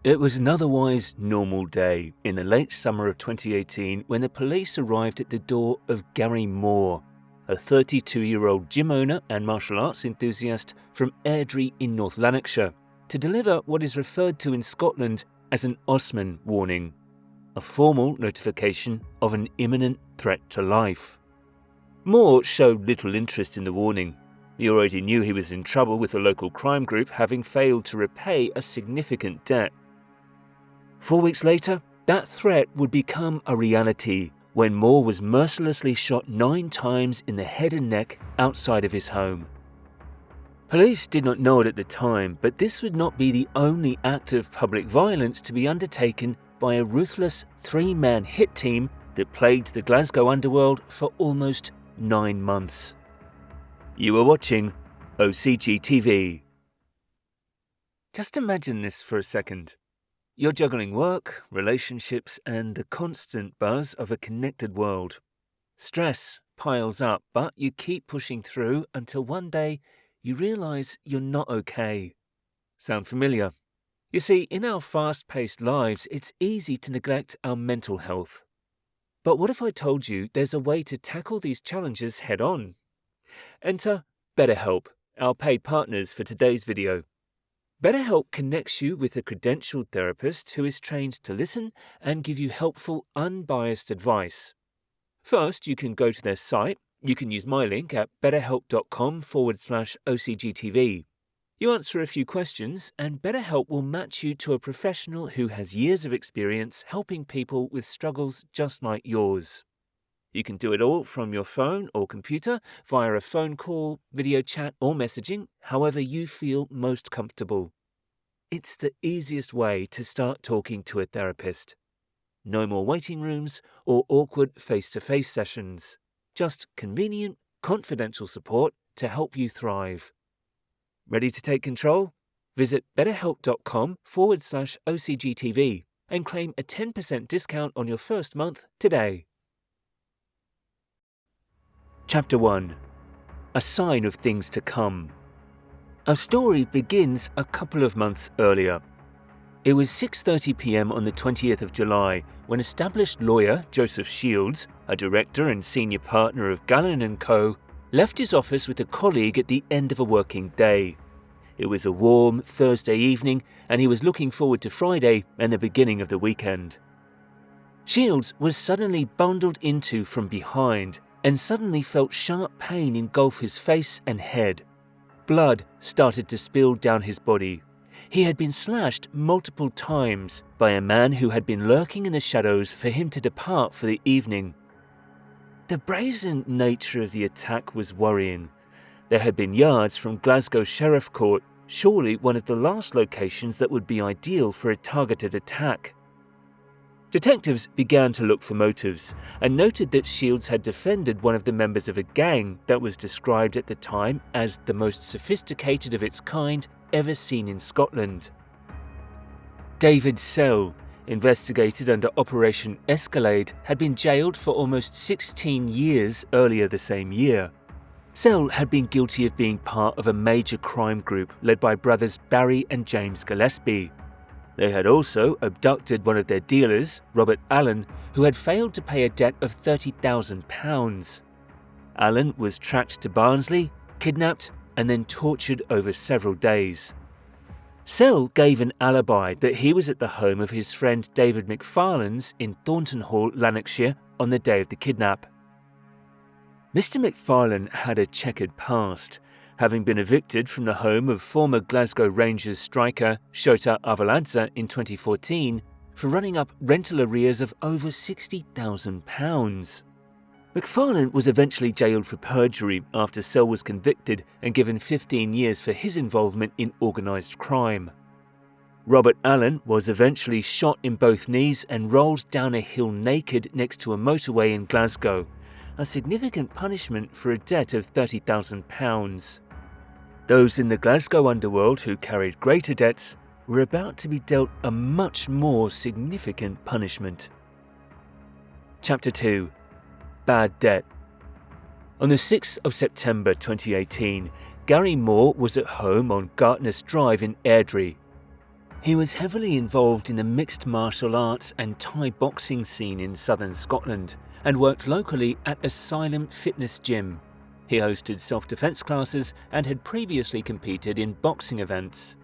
It was an otherwise normal day in the late summer of 2018 when the police arrived at the door of Gary Moore, a 32-year-old gym owner and martial arts enthusiast from Airdrie in North Lanarkshire, to deliver what is referred to in Scotland as an Osman warning, a formal notification of an imminent threat to life. Moore showed little interest in the warning. He already knew he was in trouble with a local crime group, having failed to repay a significant debt. 4 weeks later, that threat would become a reality when Moore was mercilessly shot 9 times in the head and neck outside of his home. Police did not know it at the time, but this would not be the only act of public violence to be undertaken by a ruthless 3-man hit team that plagued the Glasgow Underworld for almost 9 months. You are watching OCG TV. Just imagine this for a second. You're juggling work, relationships, and the constant buzz of a connected world. Stress piles up, but you keep pushing through until one day you realize you're not okay. Sound familiar? You see, in our fast-paced lives, it's easy to neglect our mental health. But what if I told you there's a way to tackle these challenges head-on? Enter BetterHelp, our paid partners for today's video. BetterHelp connects you with a credentialed therapist who is trained to listen and give you helpful, unbiased advice. First, you can go to their site. You can use my link at betterhelp.com/OCGTV. You answer a few questions, and BetterHelp will match you to a professional who has years of experience helping people with struggles just like yours. You can do it all from your phone or computer via a phone call, video chat, or messaging, however you feel most comfortable. It's the easiest way to start talking to a therapist. No more waiting rooms or awkward face-to-face sessions. Just convenient, confidential support to help you thrive. Ready to take control? Visit betterhelp.com/OCGTV and claim a 10% discount on your first month today. Chapter 1. A sign of things to come. Our story begins a couple of months earlier. It was 6:30 p.m. on the 20th of July when established lawyer Joseph Shields, a director and senior partner of 𝐄𝐦𝐚𝐢, left his office with a colleague at the end of a working day. It was a warm Thursday evening and he was looking forward to Friday and the beginning of the weekend. Shields was suddenly bundled into from behind and suddenly felt sharp pain engulf his face and head. Blood started to spill down his body. He had been slashed multiple times by a man who had been lurking in the shadows for him to depart for the evening. The brazen nature of the attack was worrying. They had been yards from Glasgow Sheriff Court, surely one of the last locations that would be ideal for a targeted attack. Detectives began to look for motives and noted that Shields had defended one of the members of a gang that was described at the time as the most sophisticated of its kind ever seen in Scotland. David Sell, investigated under Operation Escalade, had been jailed for almost 16 years earlier the same year. Sell had been guilty of being part of a major crime group led by brothers Barry and James Gillespie. They had also abducted one of their dealers, Robert Allen, who had failed to pay a debt of £30,000. Allen was tracked to Barnsley, kidnapped, and then tortured over several days. Sell gave an alibi that he was at the home of his friend David McFarlane's in Thornton Hall, Lanarkshire, on the day of the kidnap. Mr. McFarlane had a checkered past, having been evicted from the home of former Glasgow Rangers striker 𝐄𝐦𝐚𝐢𝐿 in 2014 for running up rental arrears of over £60,000. McFarlane was eventually jailed for perjury after Sell was convicted and given 15 years for his involvement in organised crime. Robert Allen was eventually shot in both knees and rolled down a hill naked next to a motorway in Glasgow, a significant punishment for a debt of £30,000. Those in the Glasgow Underworld who carried greater debts were about to be dealt a much more significant punishment. Chapter 2. Bad Debt. On the 6th of September 2018, Gary Moore was at home on Gartners Drive in Airdrie. He was heavily involved in the mixed martial arts and Thai boxing scene in southern Scotland and worked locally at Asylum Fitness Gym. He hosted self-defense classes and had previously competed in boxing events.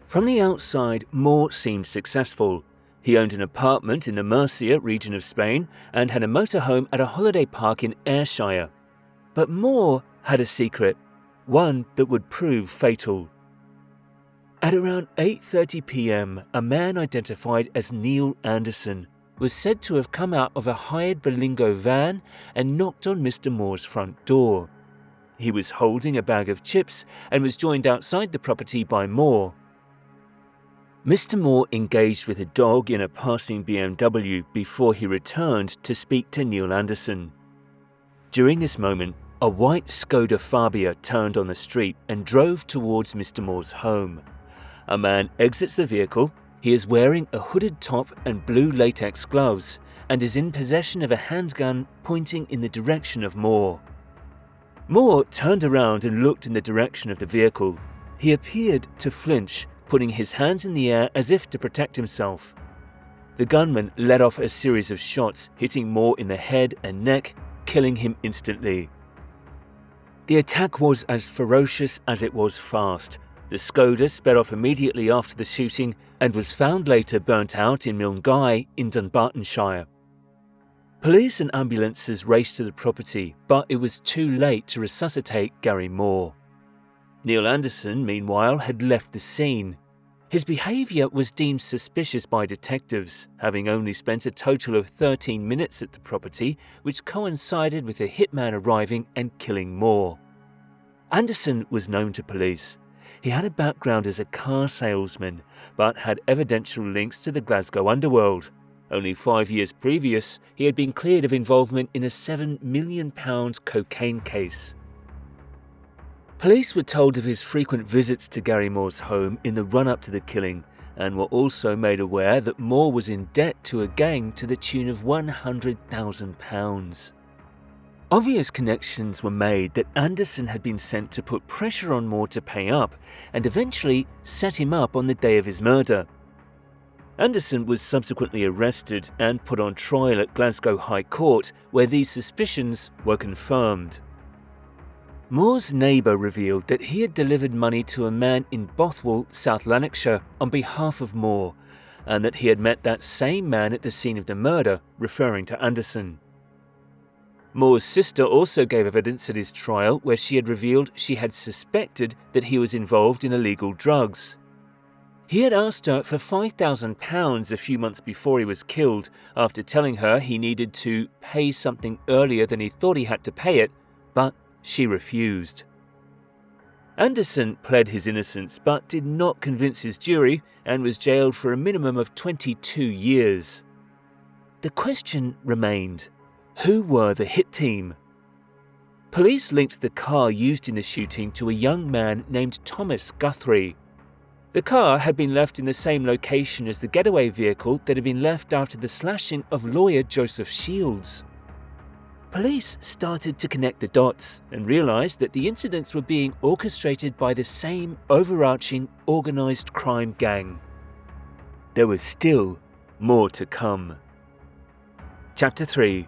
From the outside, Moore seemed successful. He owned an apartment in the Murcia region of Spain and had a motorhome at a holiday park in Ayrshire. But Moore had a secret, one that would prove fatal. At around 8:30 p.m, a man identified as Neil Anderson was said to have come out of a hired Berlingo van and knocked on Mr. Moore's front door. He was holding a bag of chips and was joined outside the property by Moore. Mr. Moore engaged with a dog in a passing BMW before he returned to speak to Neil Anderson. During this moment, a white Skoda Fabia turned on the street and drove towards Mr. Moore's home. A man exits the vehicle. He is wearing a hooded top and blue latex gloves and is in possession of a handgun pointing in the direction of Moore. Moore turned around and looked in the direction of the vehicle. He appeared to flinch, putting his hands in the air as if to protect himself. The gunman let off a series of shots, hitting Moore in the head and neck, killing him instantly. The attack was as ferocious as it was fast. The Skoda sped off immediately after the shooting and was found later burnt out in 𝐄𝐦𝐚𝐦 in Dunbartonshire. Police and ambulances raced to the property, but it was too late to resuscitate Gary Moore. Neil Anderson, meanwhile, had left the scene. His behaviour was deemed suspicious by detectives, having only spent a total of 13 minutes at the property, which coincided with a hitman arriving and killing Moore. Anderson was known to police. He had a background as a car salesman, but had evidential links to the Glasgow Underworld. Only 5 years previous, he had been cleared of involvement in a £7 million cocaine case. Police were told of his frequent visits to Gary Moore's home in the run-up to the killing, and were also made aware that Moore was in debt to a gang to the tune of £100,000. Obvious connections were made that Anderson had been sent to put pressure on Moore to pay up and eventually set him up on the day of his murder. Anderson was subsequently arrested and put on trial at Glasgow High Court, where these suspicions were confirmed. Moore's neighbour revealed that he had delivered money to a man in Bothwell, South Lanarkshire, on behalf of Moore, and that he had met that same man at the scene of the murder, referring to Anderson. Moore's sister also gave evidence at his trial where she had revealed she had suspected that he was involved in illegal drugs. He had asked her for £5,000 a few months before he was killed, after telling her he needed to pay something earlier than he thought he had to pay it, but she refused. Anderson pled his innocence but did not convince his jury and was jailed for a minimum of 22 years. The question remained: who were the hit team? Police linked the car used in the shooting to a young man named Thomas Guthrie. The car had been left in the same location as the getaway vehicle that had been left after the slashing of lawyer Joseph Shields. Police started to connect the dots and realised that the incidents were being orchestrated by the same overarching organised crime gang. There was still more to come. Chapter 3: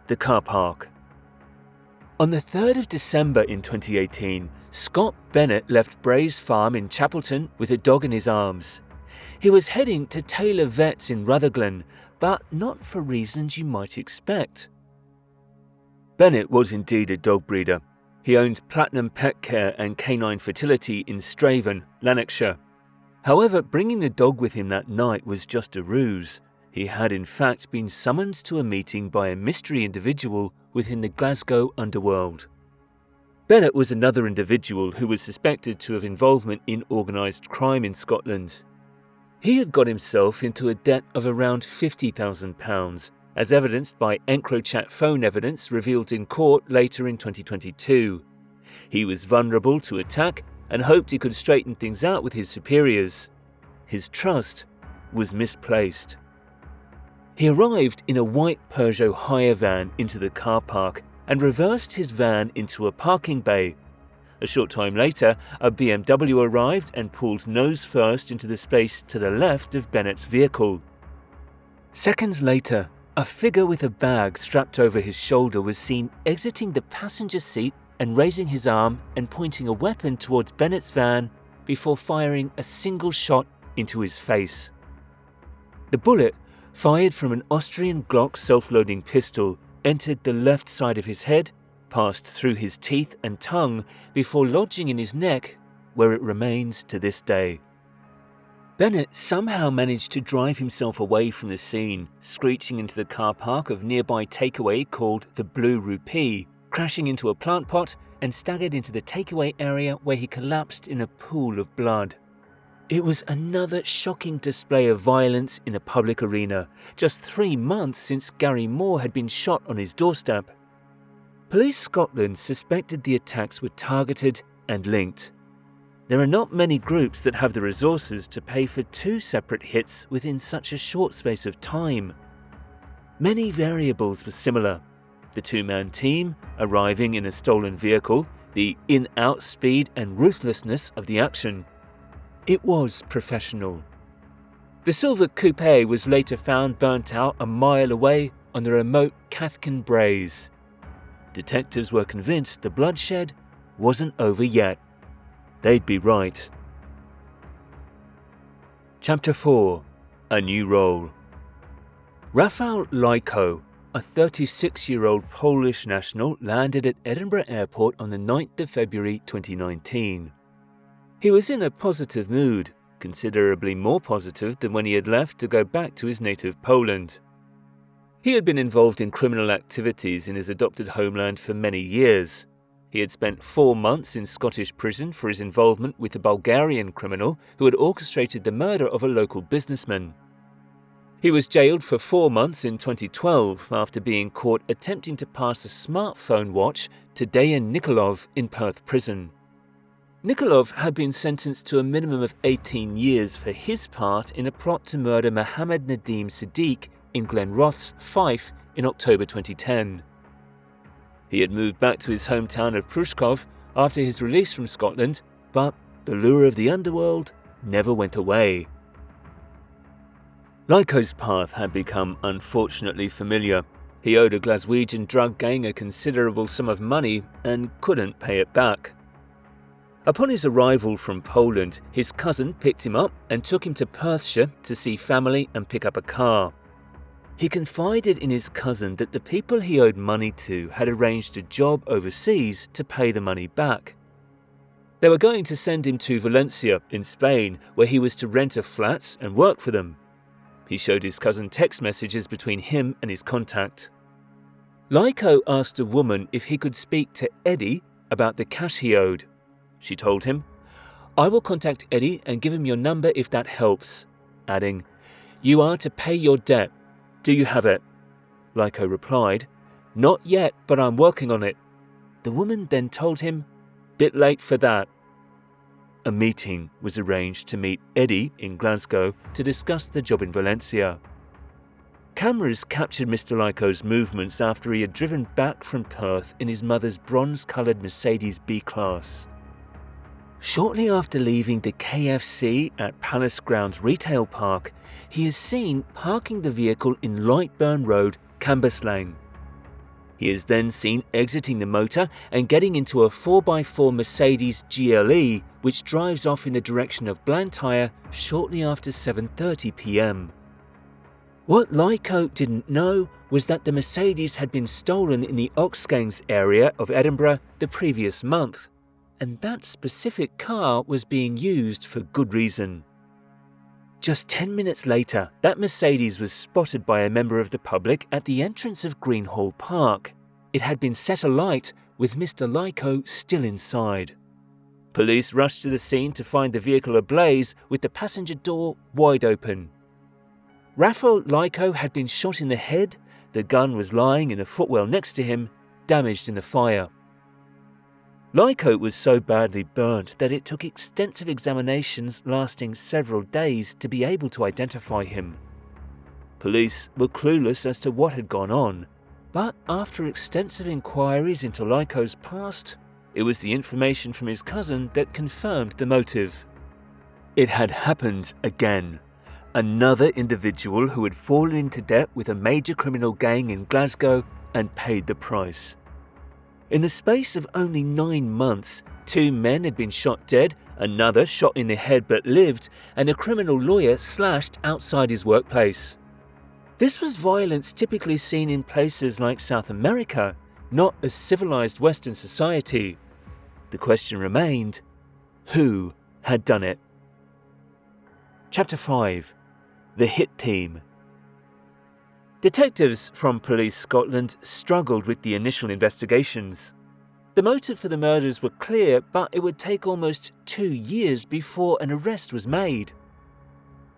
The Car Park. On the 3rd of December in 2018, Scott Bennett left Bray's farm in Chapelton with a dog in his arms. He was heading to Taylor Vets in Rutherglen, but not for reasons you might expect. Bennett was indeed a dog breeder. He owned Platinum Pet Care and Canine Fertility in Straven, Lanarkshire. However, bringing the dog with him that night was just a ruse. He had in fact been summoned to a meeting by a mystery individual within the Glasgow Underworld. Bennett was another individual who was suspected to have involvement in organised crime in Scotland. He had got himself into a debt of around £50,000, as evidenced by EncroChat phone evidence revealed in court later in 2022. He was vulnerable to attack and hoped he could straighten things out with his superiors. His trust was misplaced. He arrived in a white Peugeot hire van into the car park and reversed his van into a parking bay. A short time later, a BMW arrived and pulled nose first into the space to the left of Bennett's vehicle. Seconds later, a figure with a bag strapped over his shoulder was seen exiting the passenger seat and raising his arm and pointing a weapon towards Bennett's van before firing a single shot into his face. The bullet, fired from an Austrian Glock self-loading pistol, entered the left side of his head, passed through his teeth and tongue before lodging in his neck, where it remains to this day. Bennett somehow managed to drive himself away from the scene, screeching into the car park of nearby takeaway called the Blue Rupee, crashing into a plant pot and staggered into the takeaway area where he collapsed in a pool of blood. It was another shocking display of violence in a public arena, just 3 months since Gary Moore had been shot on his doorstep. Police Scotland suspected the attacks were targeted and linked. There are not many groups that have the resources to pay for 2 separate hits within such a short space of time. Many variables were similar. The 2-man team arriving in a stolen vehicle, the in-out speed and ruthlessness of the action. It was professional. The silver coupe was later found burnt out a mile away on the remote Cathkin Braes. Detectives were convinced the bloodshed wasn't over yet. They'd be right. Chapter 4. A New Role. Rafał Lajko, a 36-year-old Polish national, landed at Edinburgh Airport on the 9th of February 2019. He was in a positive mood, considerably more positive than when he had left to go back to his native Poland. He had been involved in criminal activities in his adopted homeland for many years. He had spent 4 months in Scottish prison for his involvement with a Bulgarian criminal who had orchestrated the murder of a local businessman. He was jailed for 4 months in 2012 after being caught attempting to pass a smartphone watch to Dejan Nikolov in Perth prison. Nikolov had been sentenced to a minimum of 18 years for his part in a plot to murder Mohammed Nadim Siddiq in Glenrothes, Fife in October 2010. He had moved back to his hometown of Pruszków after his release from Scotland, but the lure of the underworld never went away. Lajko's path had become unfortunately familiar. He owed a Glaswegian drug gang a considerable sum of money and couldn't pay it back. Upon his arrival from Poland, his cousin picked him up and took him to Perthshire to see family and pick up a car. He confided in his cousin that the people he owed money to had arranged a job overseas to pay the money back. They were going to send him to Valencia in Spain, where he was to rent a flat and work for them. He showed his cousin text messages between him and his contact. Lajko asked a woman if he could speak to Eddie about the cash he owed. She told him, "I will contact Eddie and give him your number if that helps," adding, "You are to pay your debt. Do you have it?" Lajko replied, "Not yet, but I'm working on it." The woman then told him, "Bit late for that." A meeting was arranged to meet Eddie in Glasgow to discuss the job in Valencia. Cameras captured Mr. Lajko's movements after he had driven back from Perth in his mother's bronze-coloured Mercedes B-Class. Shortly after leaving the KFC at Palace Grounds Retail Park, he is seen parking the vehicle in Lightburn Road, Cambuslang. He is then seen exiting the motor and getting into a 4x4 Mercedes GLE, which drives off in the direction of Blantyre shortly after 7:30 p.m. What Lajko didn't know was that the Mercedes had been stolen in the Ocgtv area of Edinburgh the previous month, and that specific car was being used for good reason. Just 10 minutes later, that Mercedes was spotted by a member of the public at the entrance of Greenhall Park. It had been set alight, with Mr. Lajko still inside. Police rushed to the scene to find the vehicle ablaze, with the passenger door wide open. Rafał Lajko had been shot in the head. The gun was lying in the footwell next to him, damaged in the fire. Lajko was so badly burnt that it took extensive examinations lasting several days to be able to identify him. Police were clueless as to what had gone on, but after extensive inquiries into Lajko's past, It was the information from his cousin that confirmed the motive. It had happened again. Another individual who had fallen into debt with a major criminal gang in Glasgow and paid the price. In the space of only 9 months, 2 men had been shot dead, another shot in the head but lived, and a criminal lawyer slashed outside his workplace. This was violence typically seen in places like South America, not a civilized Western society. The question remained, who had done it? Chapter 5. The Hit Team. Detectives from Police Scotland struggled with the initial investigations. The motive for the murders were clear, but it would take almost 2 years before an arrest was made.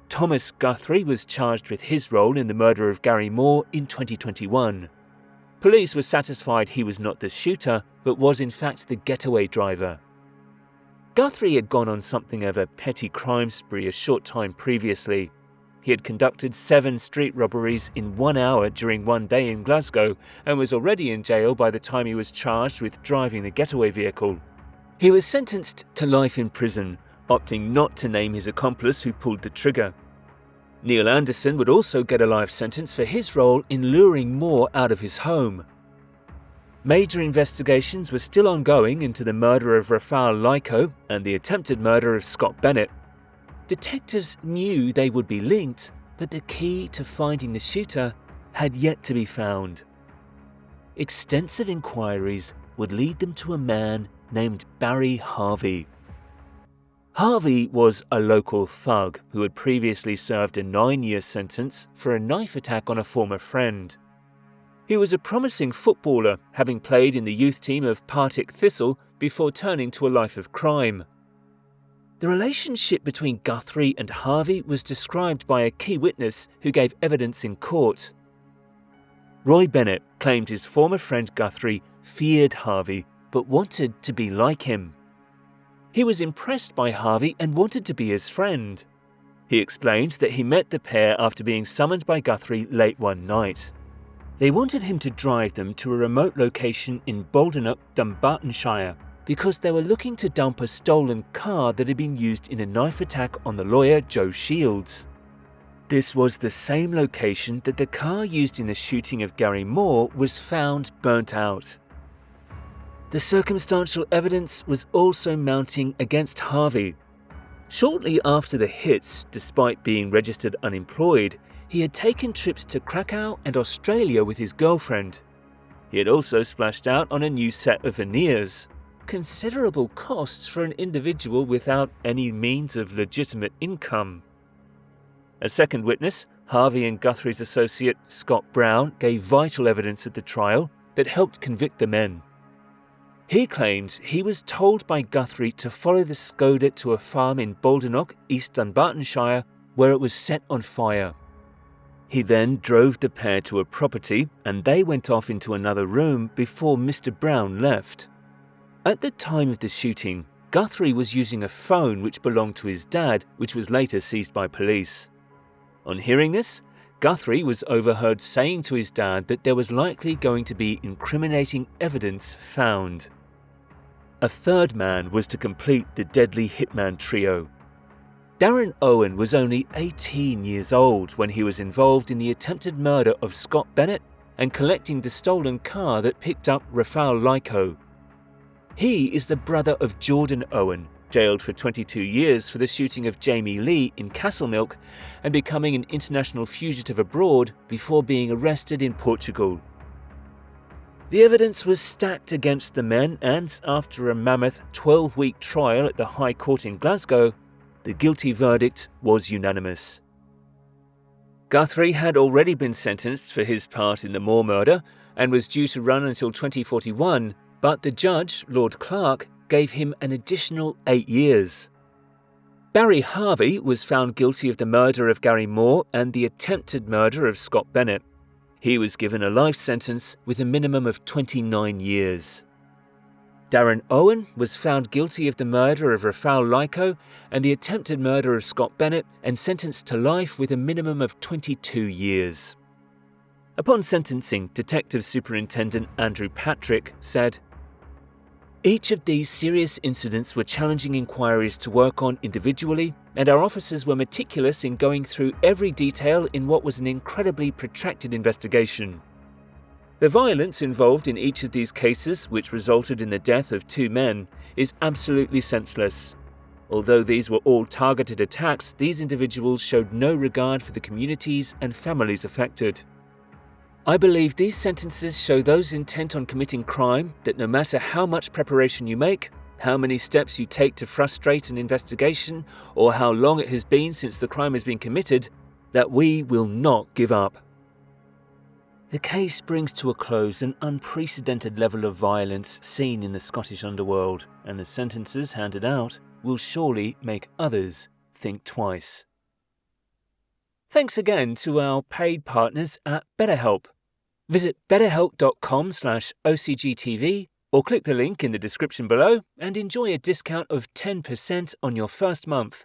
Thomas Guthrie was charged with his role in the murder of Gary Moore in 2021. Police were satisfied he was not the shooter, but was in fact the getaway driver. Guthrie had gone on something of a petty crime spree a short time previously. He had conducted 7 street robberies in 1 hour during one day in Glasgow and was already in jail by the time he was charged with driving the getaway vehicle. He was sentenced to life in prison, opting not to name his accomplice who pulled the trigger. Neil Anderson would also get a life sentence for his role in luring Moore out of his home. Major investigations were still ongoing into the murder of 𝗪𝐺𝐬𝐿 and the attempted murder of Scott Bennett. Detectives knew they would be linked, but the key to finding the shooter had yet to be found. Extensive inquiries would lead them to a man named Barry Harvey. Harvey was a local thug who had previously served a 9-year sentence for a knife attack on a former friend. He was a promising footballer, having played in the youth team of Partick Thistle before turning to a life of crime. The relationship between Guthrie and Harvey was described by a key witness who gave evidence in court. Roy Bennett claimed his former friend Guthrie feared Harvey but wanted to be like him. He was impressed by Harvey and wanted to be his friend. He explained that he met the pair after being summoned by Guthrie late one night. They wanted him to drive them to a remote location in Baldonock, Dunbartonshire, because they were looking to dump a stolen car that had been used in a knife attack on the lawyer Joe Shields. This was the same location that the car used in the shooting of Gary Moore was found burnt out. The circumstantial evidence was also mounting against Harvey. Shortly after the hits, despite being registered unemployed, he had taken trips to Krakow and Australia with his girlfriend. He had also splashed out on a new set of veneers. Considerable costs for an individual without any means of legitimate income. A second witness, Harvey and Guthrie's associate Scott Brown, gave vital evidence at the trial that helped convict the men. He claimed he was told by Guthrie to follow the Skoda to a farm in Baldonock, East Dunbartonshire, where it was set on fire. He then drove the pair to a property and they went off into another room before Mr. Brown left. At the time of the shooting, Guthrie was using a phone which belonged to his dad, which was later seized by police. On hearing this, Guthrie was overheard saying to his dad that there was likely going to be incriminating evidence found. A third man was to complete the deadly hitman trio. Darren Owen was only 18 years old when he was involved in the attempted murder of Scott Bennett and collecting the stolen car that picked up 𝗪𝐺𝐬𝐿. He is the brother of Jordan Owen, jailed for 22 years for the shooting of Jamie Lee in Castlemilk and becoming an international fugitive abroad before being arrested in Portugal. The evidence was stacked against the men and, after a mammoth 12-week trial at the High Court in Glasgow, the guilty verdict was unanimous. Guthrie had already been sentenced for his part in the Moore murder and was due to run until 2041, but the judge, Lord Clark, gave him an additional 8 years. Barry Harvey was found guilty of the murder of Gary Moore and the attempted murder of Scott Bennett. He was given a life sentence with a minimum of 29 years. Darren Owen was found guilty of the murder of 𝗪𝐺𝐬𝐿 and the attempted murder of Scott Bennett and sentenced to life with a minimum of 22 years. Upon sentencing, Detective Superintendent Andrew Patrick said, Each of these serious incidents were challenging inquiries to work on individually, and our officers were meticulous in going through every detail in what was an incredibly protracted investigation. The violence involved in each of these cases, which resulted in the death of 2 men, is absolutely senseless. Although these were all targeted attacks, these individuals showed no regard for the communities and families affected. I believe these sentences show those intent on committing crime that no matter how much preparation you make, how many steps you take to frustrate an investigation, or how long it has been since the crime has been committed, that we will not give up. The case brings to a close an unprecedented level of violence seen in the Scottish underworld, and the sentences handed out will surely make others think twice. Thanks again to our paid partners at BetterHelp. Visit betterhelp.com/OCGTV or click the link in the description below and enjoy a discount of 10% on your first month.